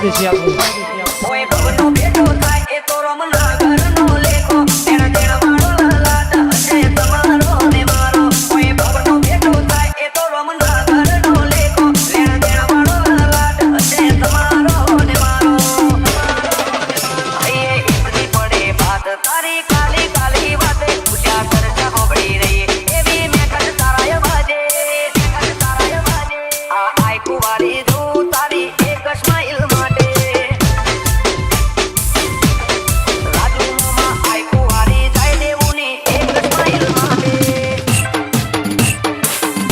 દેશી આપણું ઓય ભગનો બેટો થાય એ તો રમના ઘરનો લેખો તેના તેના વાળો લાટ હશે તમારો ને મારો ઓય ભગનો બેટો થાય એ તો રમના ઘરનો લેખો તેના તેના વાળો લાટ હશે તમારો ને મારો આયે ઇતની પડે વાત તારી કાલી કાલી વાતે પૂછ્યા કરતા હોબળી રહી એવી મેં કદ તારાય વાજે આ આય કુવારી દો તારી એક સ્માઈલ માટે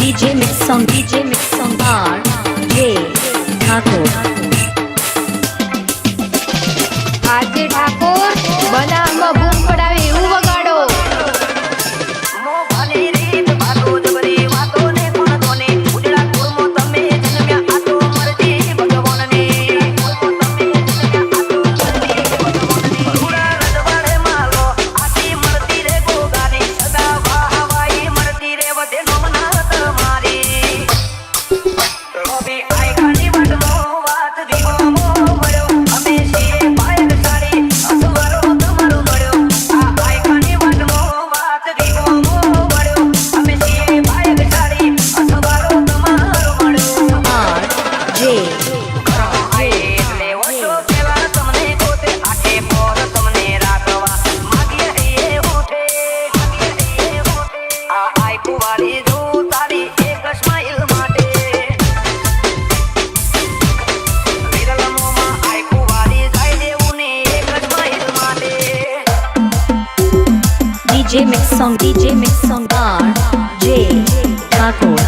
DJ Mix Song R J Thakur આજે ઠાકોર બનાવમાં બૂમ પડાવે એવું વગાડો મો ભાની રીત વાતો જબરી વાતો ને કોણ કોને ઉજળા કુરમો તમે જન્મ્યા આ તો મરજી ભગવાનની કુરમો તમે જન્મ્યા આ તો મરજી ભગવાનની ઉડા રજવાડે માલો આથી મળતી રે ગોગાની સદા વાહવાઈ મળતી રે વધે નમના તમારી રોબી આઈ ખાની વાટનો વાત દીવો મો મળ્યો અમે છીએ પાયલ સાડી અસવારો તમારો મળ્યો આ આઈ ખાની વાટનો વાત દીવો મો મળ્યો અમે છીએ પાયલ સાડી અસવારો તમારો મળ્યો R J આઈ એટલે ઓછો કેવા તમને ગોતે આખે પોર તમને રાખવા માગીએ એ ઉઠે આ આઈ કુવારી જો તારી એક સ્માઈલ માટે વિરલમોમાં આઈ કુવારી જાય દેવું ને એક સ્માઈલ માટે DJ Mix Song R J Thakur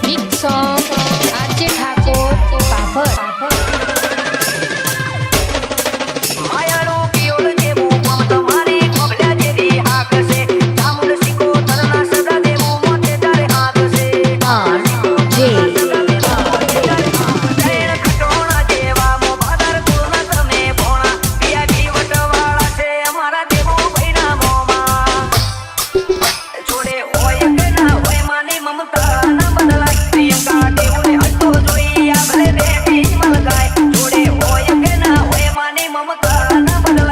mix song આજે ઠાકોર પાપડ માયાળો પિયોલ જેવું મમ તમારી ખોબલ્યા જેવી આંખ છે તામુલ સિકો તરના સદા દેવું મોતે તારે આંખ છે R J જૈન ખટોણા જેવા મોભાદાર કુળના તમે ભોણા VIP વટવાળા છે અમારા દેવો ભઈના મોમાં જોડે હોય કે ના હોય માની મમતા ના બદલાય પ્રિયંકા દેવને હસતો જોઈ આ ભલે દેવી મલકાય જોડે હોય કે ના હોય માની મમતા ના બદલાય